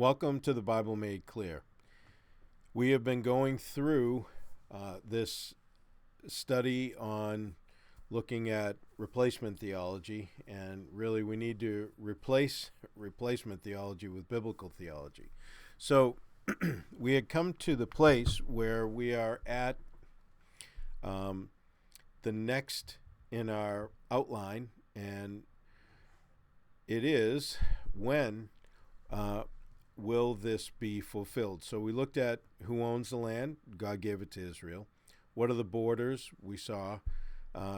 Welcome to the Bible Made Clear. We have been going through this study on looking at replacement theology, and really we need to replace replacement theology with biblical theology. So we had come to the place where we are at the next in our outline, and it is when will this be fulfilled? So we looked at who owns the land. God gave it to Israel. What are the borders? We saw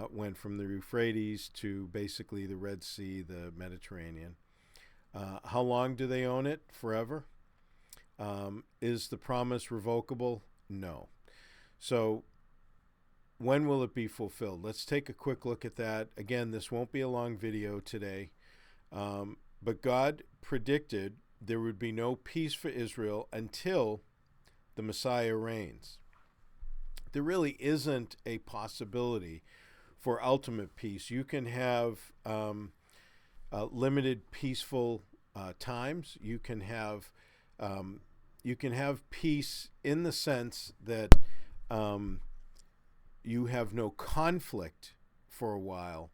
went from the Euphrates to basically the Red Sea, the Mediterranean. How long do they own it? Forever. Is the promise revocable? No. So when will it be fulfilled? Let's take a quick look at that. Again, this won't be a long video today, but God predicted there would be no peace for Israel until the Messiah reigns. There really isn't a possibility for ultimate peace. You can have limited peaceful times. You can have peace in the sense that you have no conflict for a while.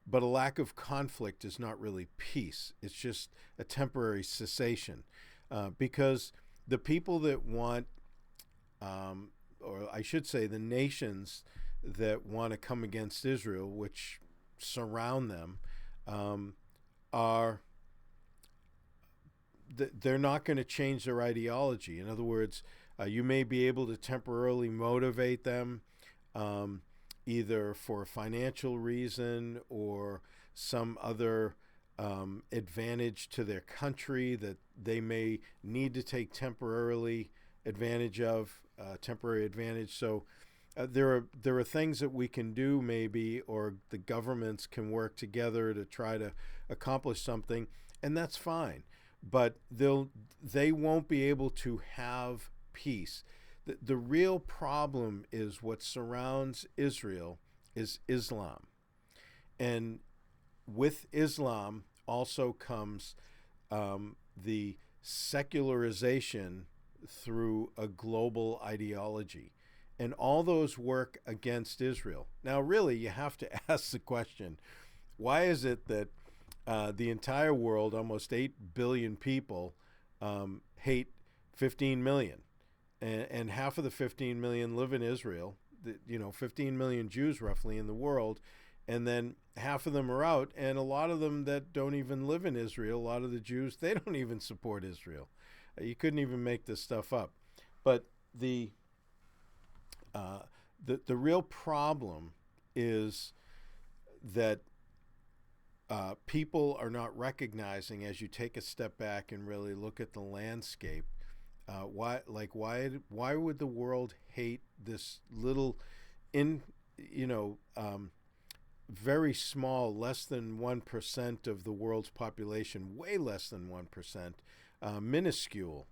But a lack of conflict is not really peace. It's just a temporary cessation. Because the people that want, or I should say the nations that want to come against Israel, which surround them, they're not going to change their ideology. In other words, you may be able to temporarily motivate them, either for a financial reason or some other advantage to their country that they may need to take temporary advantage. So there are things that we can do maybe, or the governments can work together to try to accomplish something, and that's fine. But they won't be able to have peace. The real problem is what surrounds Israel is Islam. And with Islam also comes the secularization through a global ideology. And all those work against Israel. Now, really, you have to ask the question, why is it that the entire world, almost 8 billion people, hate 15 million? And half of the 15 million live in Israel, 15 million Jews roughly in the world, and then half of them are out, and a lot of them that don't even live in Israel, a lot of the Jews, they don't even support Israel. You couldn't even make this stuff up. But the real problem is that people are not recognizing, as you take a step back and really look at the landscape, why would the world hate this little, very small, less than 1% of the world's population, way less than 1%, minuscule?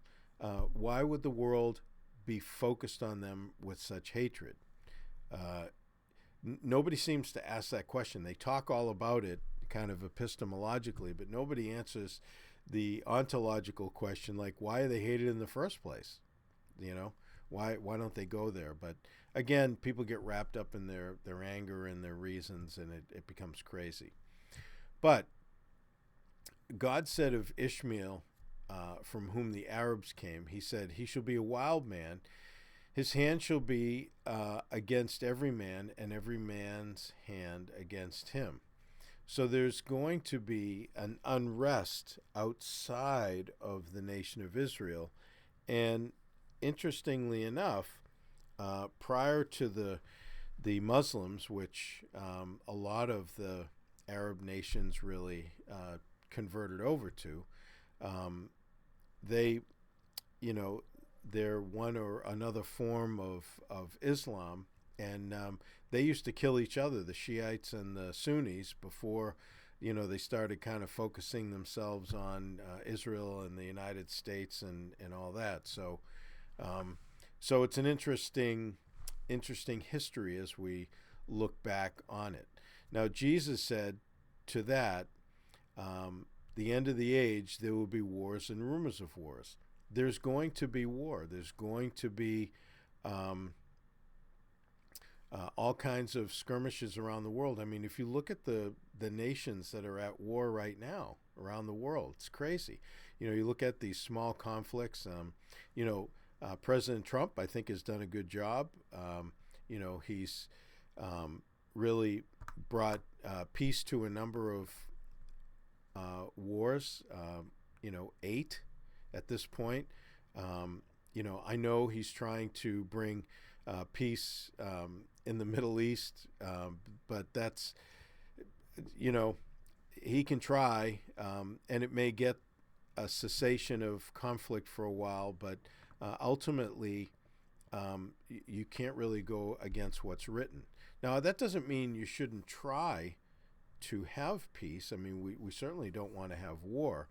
Why would the world be focused on them with such hatred? Nobody seems to ask that question. They talk all about it kind of epistemologically, but nobody answers the ontological question, like why are they hated in the first place? Why don't they go there? But again, people get wrapped up in their anger and their reasons, and it becomes crazy. But God said of Ishmael, from whom the Arabs came, he said, he shall be a wild man. His hand shall be against every man, and every man's hand against him. So there's going to be an unrest outside of the nation of Israel. And interestingly enough, prior to the Muslims, which a lot of the Arab nations really converted over to, they're one or another form of Islam, and they used to kill each other, the Shiites and the Sunnis, before they started kind of focusing themselves on Israel and the United States and all that. So it's an interesting history as we look back on it. Now, Jesus said to that, the end of the age, there will be wars and rumors of wars. There's going to be war. There's going to be all kinds of skirmishes around the world. I mean, if you look at the nations that are at war right now around the world, it's crazy. You look at these small conflicts. President Trump, I think, has done a good job. He's really brought peace to a number of wars, 8 at this point. I know he's trying to bring peace in the Middle East, but that's, he can try, and it may get a cessation of conflict for a while, but ultimately, you can't really go against what's written. Now, that doesn't mean you shouldn't try to have peace. I mean, we certainly don't want to have war.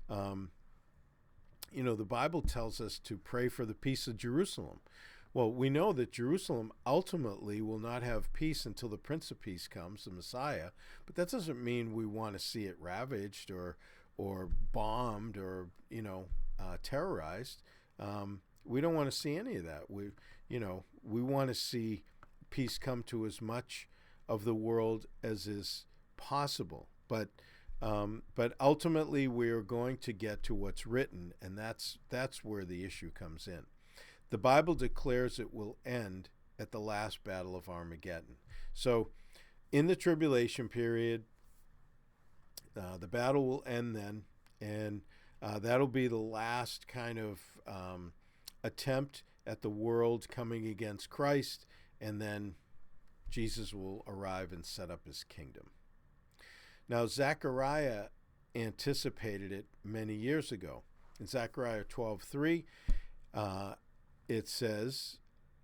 The Bible tells us to pray for the peace of Jerusalem. Well, we know that Jerusalem ultimately will not have peace until the Prince of Peace comes, the Messiah. But that doesn't mean we want to see it ravaged or bombed or terrorized. We don't want to see any of that. We want to see peace come to as much of the world as is possible. But ultimately, we are going to get to what's written, and that's where the issue comes in. The Bible declares it will end at the last battle of Armageddon. So, in the tribulation period, the battle will end then, and that'll be the last kind of attempt at the world coming against Christ, and then Jesus will arrive and set up his kingdom. Now, Zechariah anticipated it many years ago. In Zechariah 12:3, it says,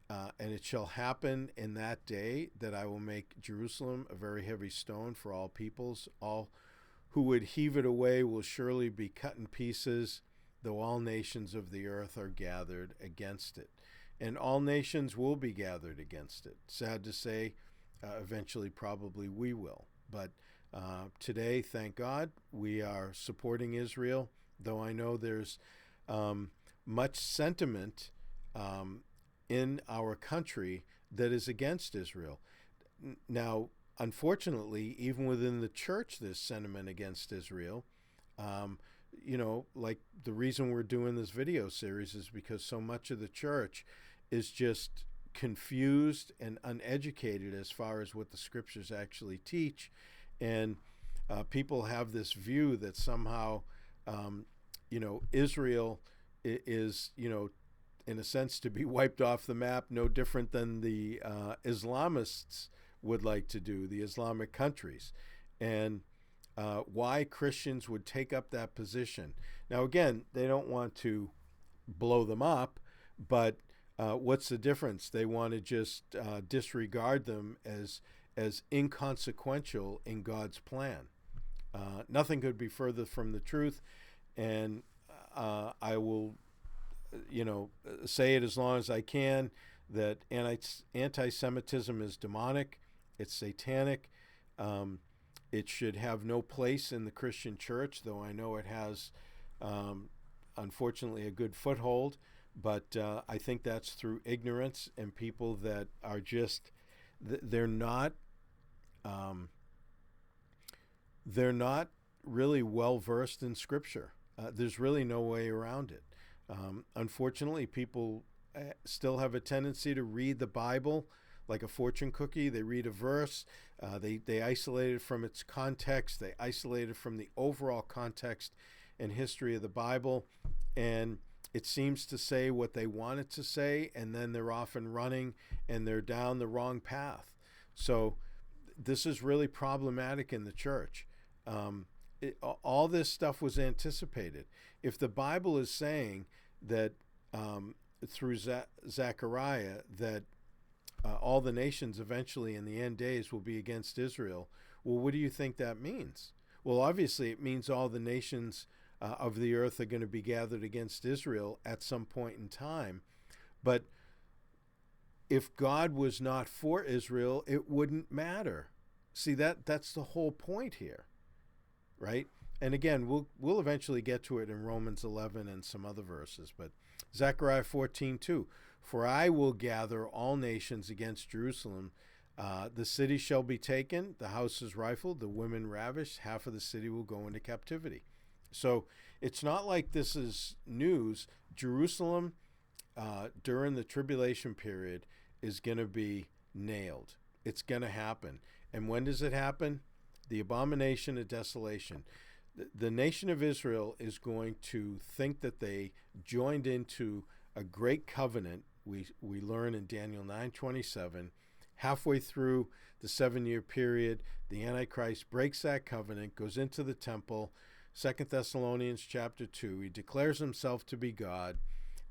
and it shall happen in that day that I will make Jerusalem a very heavy stone for all peoples. All who would heave it away will surely be cut in pieces, though all nations of the earth are gathered against it. And all nations will be gathered against it. Sad to say, eventually probably we will. But today, thank God, we are supporting Israel, though I know there's much sentiment in our country that is against Israel. Now, unfortunately, even within the church, there's sentiment against Israel. Like the reason we're doing this video series is because so much of the church is just confused and uneducated as far as what the scriptures actually teach. And people have this view that somehow, Israel is, in a sense, to be wiped off the map, no different than the Islamists would like to do, the Islamic countries. And why Christians would take up that position. Now, again, they don't want to blow them up, but what's the difference? They want to just disregard them as inconsequential in God's plan. Nothing could be further from the truth, and I will, say it as long as I can, that anti-Semitism is demonic, it's satanic. It should have no place in the Christian church, though I know it has, unfortunately, a good foothold. But I think that's through ignorance and people that are just, they're not really well versed in Scripture. There's really no way around it. Unfortunately, people still have a tendency to read the Bible like a fortune cookie. They read a verse, they isolate it from its context, they isolate it from the overall context and history of the Bible, and it seems to say what they want it to say, and then they're off and running, and they're down the wrong path. So this is really problematic in the church. All this stuff was anticipated. If the Bible is saying that through Zechariah that all the nations eventually in the end days will be against Israel, well, what do you think that means? Well, obviously it means all the nations of the earth are going to be gathered against Israel at some point in time. But if God was not for Israel, it wouldn't matter. See, that's the whole point here, right? and again, we'll eventually get to it in Romans 11 and some other verses, but Zechariah 14:2, for I will gather all nations against Jerusalem. The city shall be taken, the houses rifled, the women ravished, half of the city will go into captivity. So it's not like this is news. Jerusalem, during the tribulation period, is going to be nailed. It's going to happen. And when does it happen? The abomination of desolation. The nation of Israel is going to think that they joined into a great covenant. We learn in Daniel 9:27. Halfway through the 7-year period, the Antichrist breaks that covenant, goes into the temple. 2 Thessalonians chapter 2, he declares himself to be God.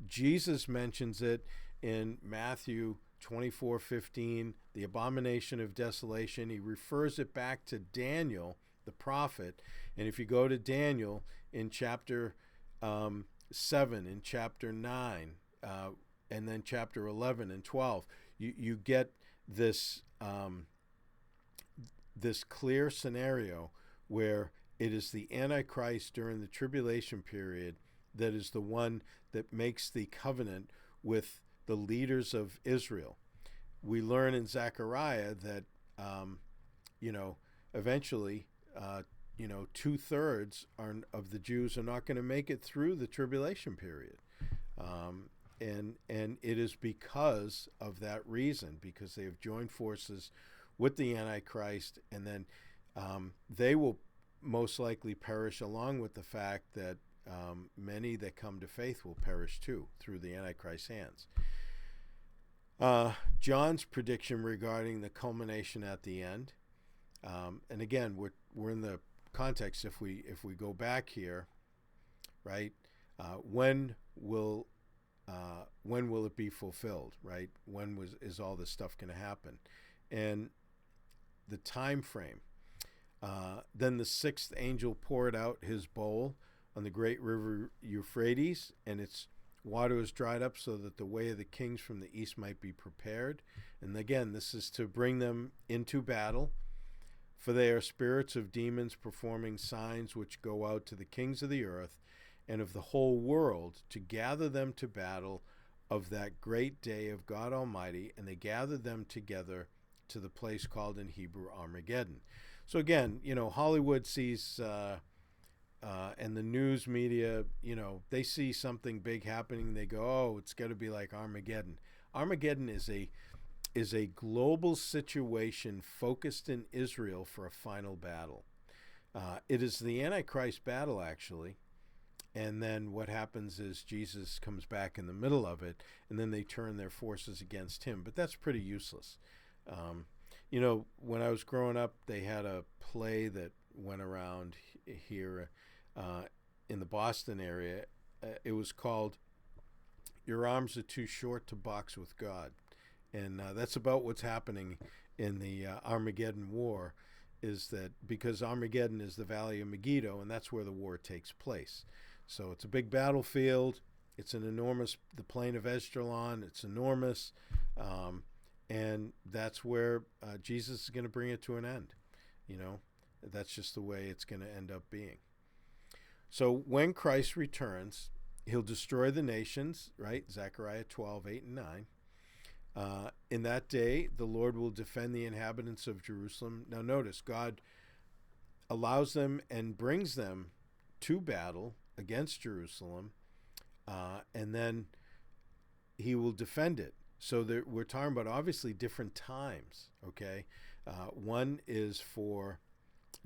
Jesus mentions it in Matthew 24:15, the abomination of desolation. He refers it back to Daniel, the prophet. And if you go to Daniel in chapter 7, in chapter 9, and then chapter 11 and 12, you get this this clear scenario where it is the Antichrist during the tribulation period that is the one that makes the covenant with the leaders of Israel. We learn in Zechariah that, eventually, 2/3 of the Jews are not going to make it through the tribulation period. And it is because of that reason, because they have joined forces with the Antichrist, and then they will most likely perish, along with the fact that many that come to faith will perish too through the Antichrist's hands. John's prediction regarding the culmination at the end, and again, we're in the context. If we go back here, right? When will it be fulfilled? Right? When is all this stuff going to happen? And the time frame. Then the sixth angel poured out his bowl on the great river Euphrates, and its water was dried up so that the way of the kings from the east might be prepared. And again, this is to bring them into battle, for they are spirits of demons performing signs which go out to the kings of the earth and of the whole world to gather them to battle of that great day of God Almighty, and they gathered them together to the place called in Hebrew Armageddon. So again, Hollywood sees, and the news media, they see something big happening. They go, oh, it's got to be like Armageddon. Armageddon is a global situation focused in Israel for a final battle. It is the Antichrist battle, actually. And then what happens is Jesus comes back in the middle of it, and then they turn their forces against him. But that's pretty useless. When I was growing up, they had a play that went around here in the Boston area. It was called Your Arms Are Too Short to Box with God. And that's about what's happening in the Armageddon War, is that because Armageddon is the Valley of Megiddo, and that's where the war takes place. So it's a big battlefield. It's an enormous, the plain of Esdraelon, it's enormous. And that's where Jesus is going to bring it to an end. That's just the way it's going to end up being. So when Christ returns, he'll destroy the nations, right? Zechariah 12:8-9. In that day, the Lord will defend the inhabitants of Jerusalem. Now notice, God allows them and brings them to battle against Jerusalem, and then he will defend it. So we're talking about obviously different times, okay? One is for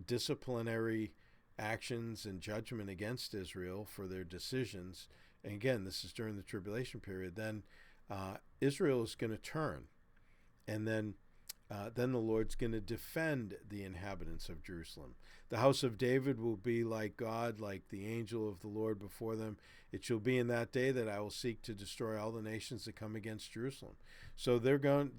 disciplinary actions and judgment against Israel for their decisions. And again, this is during the tribulation period. Then Israel is going to turn, and then the Lord's going to defend the inhabitants of Jerusalem. The house of David will be like God, like the angel of the Lord before them. It shall be in that day that I will seek to destroy all the nations that come against Jerusalem. So the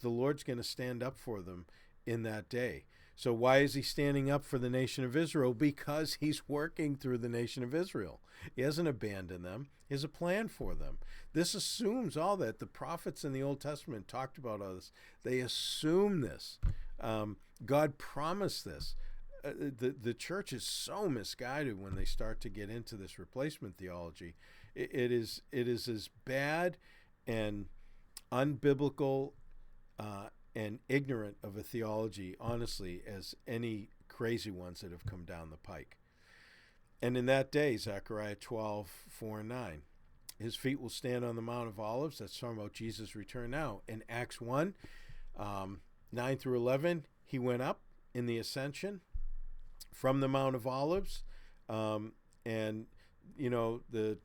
Lord's going to stand up for them in that day. So why is he standing up for the nation of Israel? Because he's working through the nation of Israel. He hasn't abandoned them. He has a plan for them. This assumes all that. The prophets in the Old Testament talked about all this. They assume this. God promised this. the church is so misguided when they start to get into this replacement theology. It is as bad and unbiblical and ignorant of a theology, honestly, as any crazy ones that have come down the pike. And in that day, Zechariah 12:4-9, his feet will stand on the Mount of Olives. That's talking about Jesus' return now. In Acts 1, 9-11, he went up in the ascension from the Mount of Olives. And, the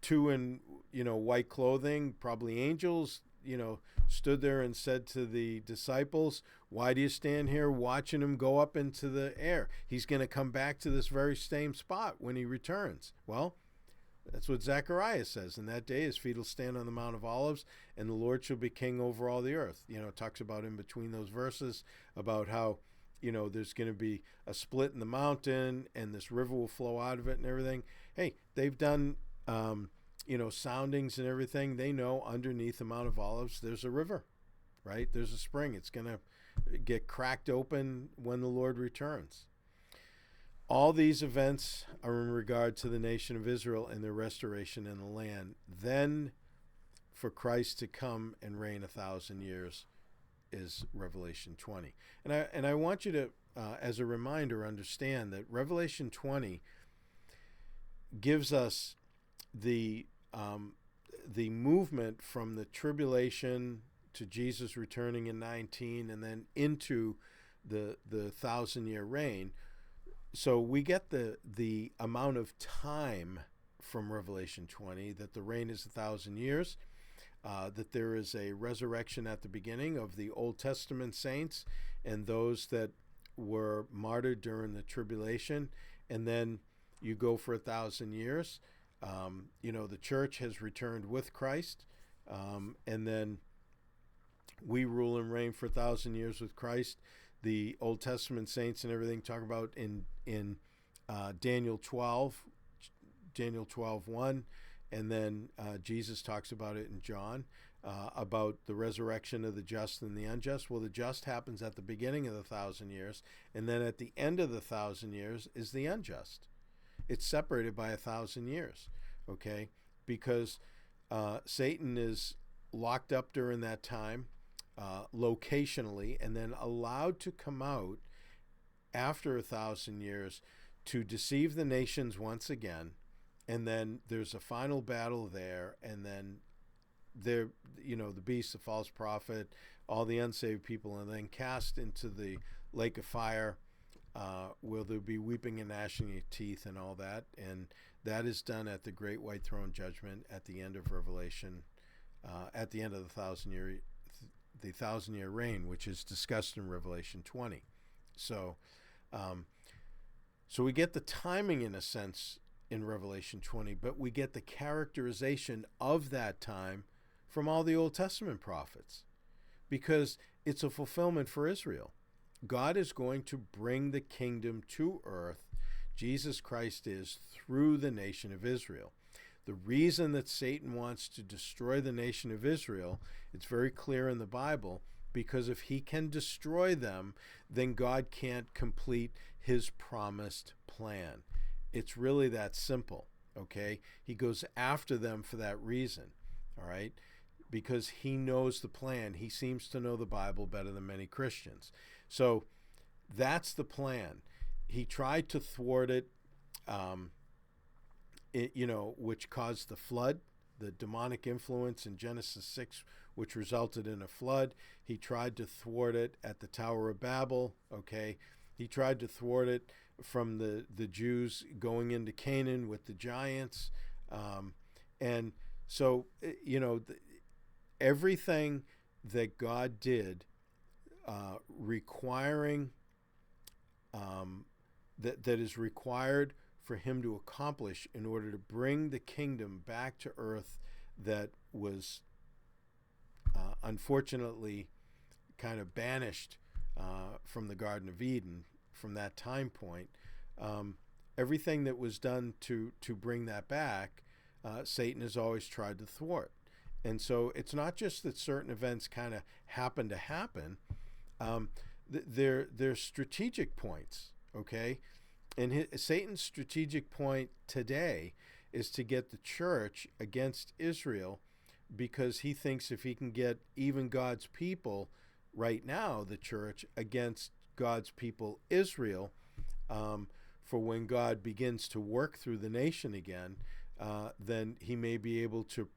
two in, white clothing, probably angels, stood there and said to the disciples, why do you stand here watching him go up into the air? He's going to come back to this very same spot when he returns. Well, that's what Zechariah says. In that day, his feet will stand on the Mount of Olives, and the Lord shall be king over all the earth. It talks about in between those verses about how, there's going to be a split in the mountain, and this river will flow out of it and everything. Hey, they've done, soundings and everything. They know underneath the Mount of Olives, there's a river, right? There's a spring. It's going to get cracked open when the Lord returns. All these events are in regard to the nation of Israel and their restoration in the land. Then for Christ to come and reign 1,000 years is Revelation 20. And I want you to, as a reminder, understand that Revelation 20 gives us the movement from the tribulation to Jesus returning in 19 and then into the 1,000-year reign. So we get the amount of time from Revelation 20 that the reign is 1,000 years, that there is a resurrection at the beginning of the Old Testament saints and those that were martyred during the tribulation, and then you go for 1,000 years. The church has returned with Christ, and then we rule and reign for 1,000 years with Christ. The Old Testament saints and everything talk about in Daniel 12:1, and then Jesus talks about it in John, about the resurrection of the just and the unjust. Well, the just happens at the beginning of the 1,000 years, and then at the end of the 1,000 years is the unjust. It's separated by 1,000 years, okay? Because Satan is locked up during that time, locationally, and then allowed to come out after 1,000 years to deceive the nations once again. And then there's a final battle there, and then there, the beast, the false prophet, all the unsaved people, and then cast into the lake of fire, where there'll be weeping and gnashing of teeth and all that. And that is done at the great white throne judgment at the end of Revelation, at the end of the 1,000-year reign, which is discussed in Revelation 20. So we get the timing in a sense in Revelation 20, but we get the characterization of that time from all the Old Testament prophets, because it's a fulfillment for Israel. God is going to bring the kingdom to earth. Jesus Christ is through the nation of Israel. The reason that Satan wants to destroy the nation of Israel, it's very clear in the Bible, because if he can destroy them, then God can't complete his promised plan. It's really that simple, okay? He goes after them for that reason, all right? Because he knows the plan. He seems to know the Bible better than many Christians. So that's the plan. He tried to thwart it, which caused the flood, the demonic influence in Genesis 6, which resulted in a flood. He tried to thwart it at the Tower of Babel, okay? He tried to thwart it from the Jews going into Canaan with the giants. And so, everything that God did, requiring, that is required for him to accomplish in order to bring the kingdom back to earth that was unfortunately kind of banished from the Garden of Eden from that time point. Everything that was done to bring that back, Satan has always tried to thwart. And so it's not just that certain events kind of happen to happen. They're strategic points, okay? And Satan's strategic point today is to get the church against Israel, because he thinks if he can get even God's people right now, the church, against God's people, Israel, for when God begins to work through the nation again, then he may be able to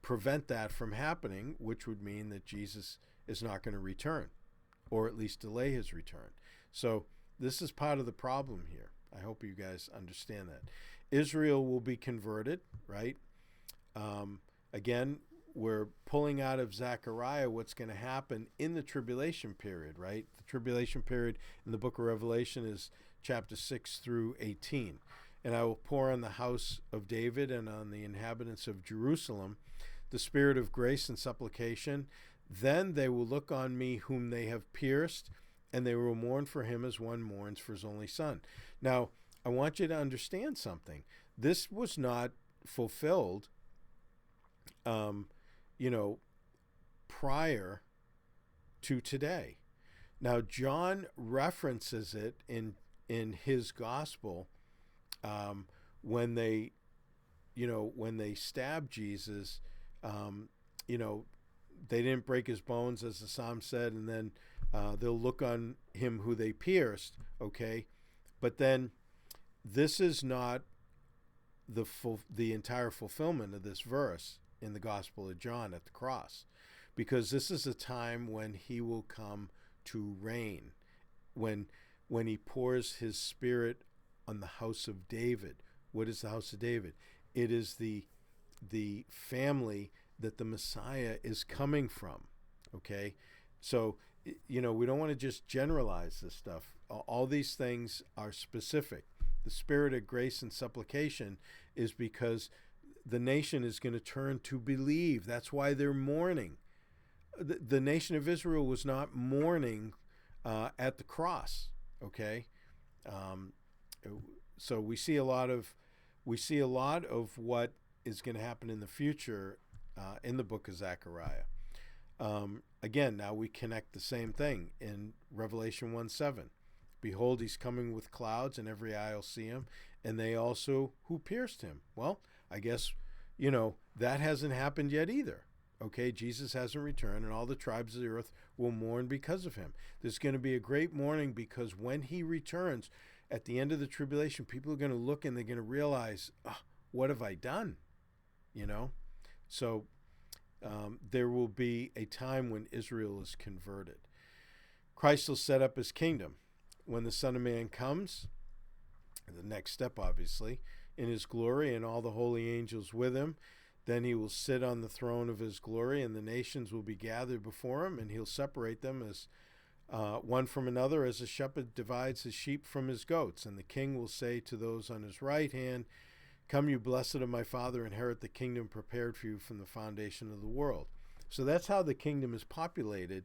prevent that from happening, which would mean that Jesus is not going to return, or at least delay his return. So this is part of the problem here. I hope you guys understand that. Israel will be converted, right? Again, we're pulling out of Zechariah what's going to happen in the tribulation period, right? The tribulation period in the book of Revelation is chapter 6 through 18. And I will pour on the house of David and on the inhabitants of Jerusalem the spirit of grace and supplication. Then they will look on me whom they have pierced, and they will mourn for him as one mourns for his only son. Now, I want you to understand something. This was not fulfilled, prior to today. Now, John references it in his gospel when they stabbed Jesus. They didn't break his bones, as the psalm said, and then they'll look on him who they pierced. Okay, but then this is not the entire fulfillment of this verse in the Gospel of John at the cross, because this is a time when he will come to reign, when he pours his spirit on the house of David. What is the house of David? It is the family that the Messiah is coming from. Okay, so we don't want to just generalize this stuff. All these things are specific. The spirit of grace and supplication is because the nation is going to turn to believe. That's why they're mourning. The nation of Israel was not mourning at the cross. Okay, so we see a lot of what is going to happen in the future in the book of Zechariah. Again, now we connect the same thing in Revelation 1:7. Behold, he's coming with clouds, and every eye will see him, and they also who pierced him. Well, I guess, that hasn't happened yet either. Okay, Jesus hasn't returned, and all the tribes of the earth will mourn because of him. There's going to be a great mourning, because when he returns at the end of the tribulation, people are going to look and they're going to realize, what have I done? So there will be a time when Israel is converted. Christ will set up his kingdom. When the Son of Man comes, the next step, obviously, in his glory and all the holy angels with him, then he will sit on the throne of his glory, and the nations will be gathered before him, and he'll separate them as one from another, as a shepherd divides his sheep from his goats. And the king will say to those on his right hand, "Come, you blessed of my Father, inherit the kingdom prepared for you from the foundation of the world." So that's how the kingdom is populated,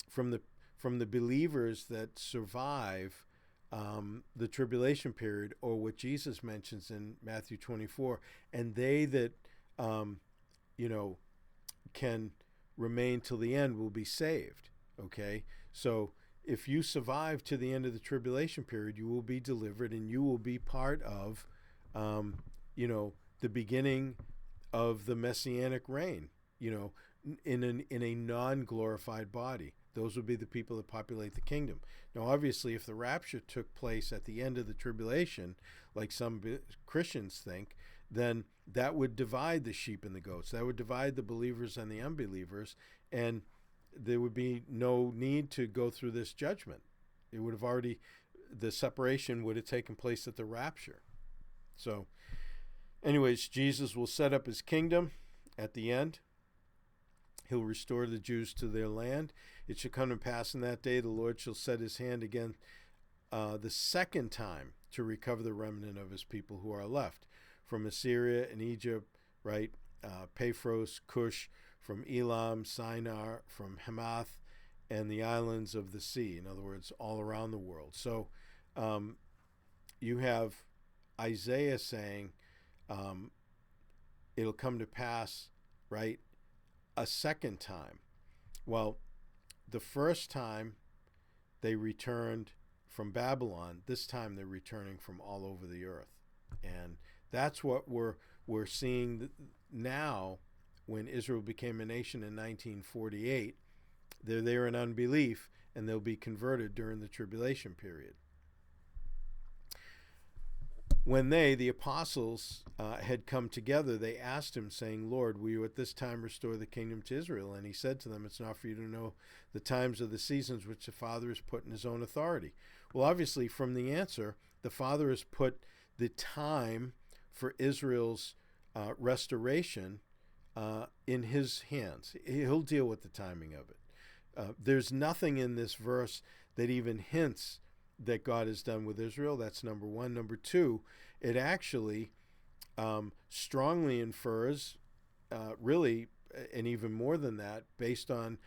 from the believers that survive the tribulation period, or what Jesus mentions in Matthew 24, and they that can remain till the end will be saved. Okay, so if you survive to the end of the tribulation period, you will be delivered, and you will be part of the beginning of the messianic reign, in a non-glorified body. Those would be the people that populate the kingdom. Now, obviously, if the rapture took place at the end of the tribulation, like some Christians think, then that would divide the sheep and the goats. That would divide the believers and the unbelievers, and there would be no need to go through this judgment. It would have the separation would have taken place at the rapture. So, anyways, Jesus will set up his kingdom at the end. He'll restore the Jews to their land. It shall come to pass in that day the Lord shall set his hand again the second time to recover the remnant of his people who are left from Assyria and Egypt, right? Paphros, Cush, from Elam, Shinar, from Hamath, and the islands of the sea. In other words, all around the world. So you have Isaiah saying it'll come to pass, right, a second time. Well, the first time they returned from Babylon. This time they're returning from all over the earth. And that's what we're seeing now. When Israel became a nation in 1948, they're there in unbelief, and they'll be converted during the tribulation period. When the apostles, had come together, they asked him, saying, Lord, will you at this time restore the kingdom to Israel? And he said to them, it's not for you to know the times or the seasons which the Father has put in his own authority. Well, obviously, from the answer, the Father has put the time for Israel's restoration in his hands. He'll deal with the timing of it. There's nothing in this verse that even hints that God is done with Israel. That's number one. Number two, it actually strongly infers, really, and even more than that, based on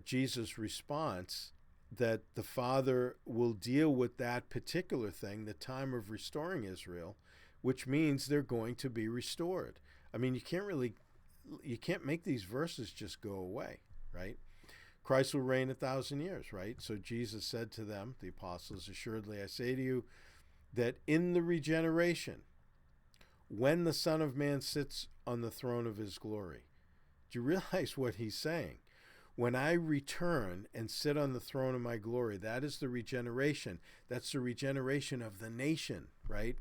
Jesus' response, that the Father will deal with that particular thing, the time of restoring Israel, which means they're going to be restored. I mean, you can't make these verses just go away, right? Christ will reign 1,000 years, right? So Jesus said to them, the apostles, assuredly I say to you, that in the regeneration, when the Son of Man sits on the throne of his glory, do you realize what he's saying? When I return and sit on the throne of my glory, that is the regeneration. That's the regeneration of the nation, right?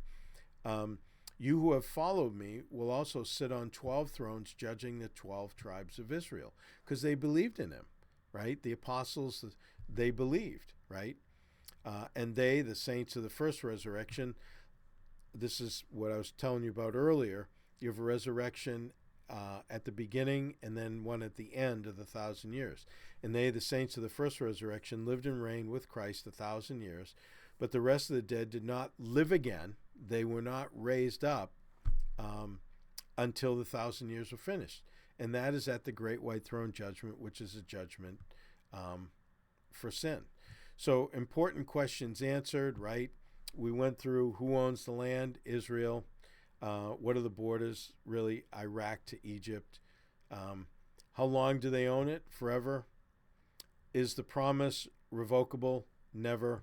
You who have followed me will also sit on 12 thrones, judging the 12 tribes of Israel, because they believed in him, right? The apostles, they believed, right? And they, the saints of the first resurrection, this is what I was telling you about earlier. You have a resurrection at the beginning and then one at the end of the 1,000 years. And they, the saints of the first resurrection, lived and reigned with Christ 1,000 years. But the rest of the dead did not live again. They were not raised up until the 1,000 years were finished. And that is at the great white throne judgment, which is a judgment for sin. So important questions answered, right? We went through who owns the land, Israel. What are the borders, really, Iraq to Egypt? How long do they own it? Forever. Is the promise revocable? Never.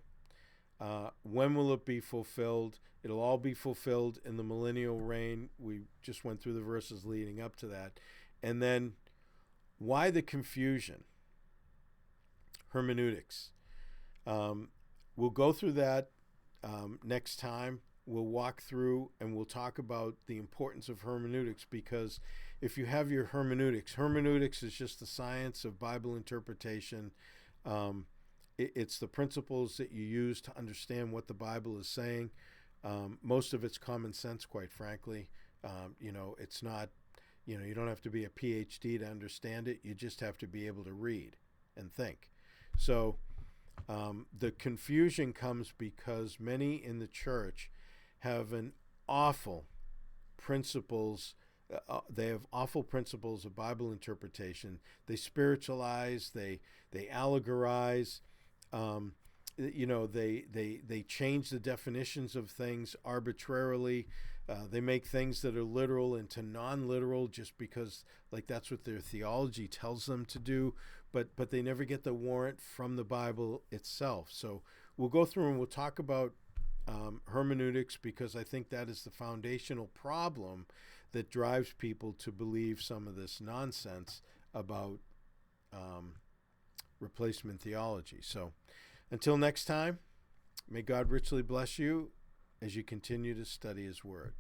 When will it be fulfilled? It'll all be fulfilled in the millennial reign. We just went through the verses leading up to that. And then, why the confusion? Hermeneutics. We'll go through that next time. We'll walk through and we'll talk about the importance of hermeneutics, because if you have your hermeneutics is just the science of Bible interpretation. It's the principles that you use to understand what the Bible is saying. Most of it's common sense, quite frankly. It's not, you don't have to be a PhD to understand it. You just have to be able to read and think. So the confusion comes because many in the church have an awful principles. They have awful principles of Bible interpretation. They spiritualize. They allegorize. They change the definitions of things arbitrarily. They make things that are literal into non-literal just because, that's what their theology tells them to do. But they never get the warrant from the Bible itself. So we'll go through and we'll talk about hermeneutics, because I think that is the foundational problem that drives people to believe some of this nonsense about replacement theology. So until next time, may God richly bless you as you continue to study his word.